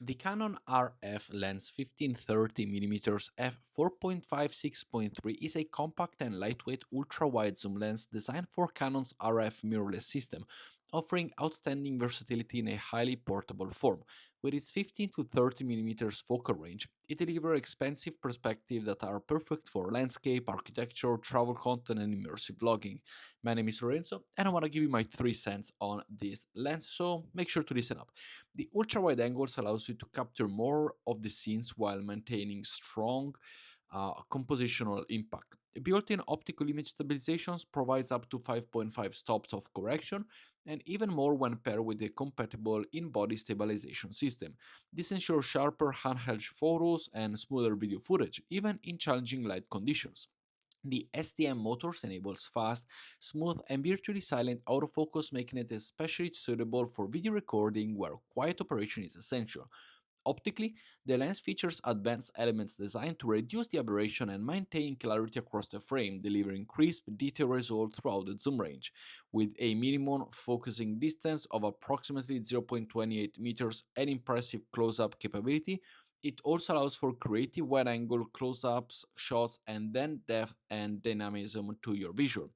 The Canon RF lens 15-30mm f4.5/6.3 is a compact and lightweight ultra-wide zoom lens designed for Canon's RF mirrorless system, offering outstanding versatility in a highly portable form. With its 15 to 30mm focal range, it delivers expansive perspectives that are perfect for landscape, architecture, travel content, and immersive vlogging. My name is Lorenzo, and I want to give you my 3 cents on this lens, so make sure to listen up. The ultra wide angles allows you to capture more of the scenes while maintaining strong compositional impact. Built-in optical image stabilizations provides up to 5.5 stops of correction and even more when paired with a compatible in-body stabilization system. This ensures sharper handheld photos and smoother video footage, even in challenging light conditions. The STM motors enables fast, smooth, and virtually silent autofocus, making it especially suitable for video recording where quiet operation is essential. Optically, the lens features advanced elements designed to reduce the aberration and maintain clarity across the frame, delivering crisp, detailed results throughout the zoom range. With a minimum focusing distance of approximately 0.28 meters and impressive close-up capability, it also allows for creative wide-angle close-ups, shots, and then depth and dynamism to your visual.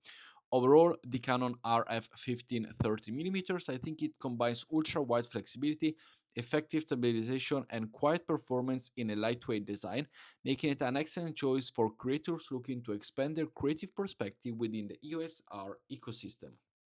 Overall, the Canon RF 15-30mm, I think it combines ultra-wide flexibility, effective stabilization, and quiet performance in a lightweight design, making it an excellent choice for creators looking to expand their creative perspective within the EOS R ecosystem.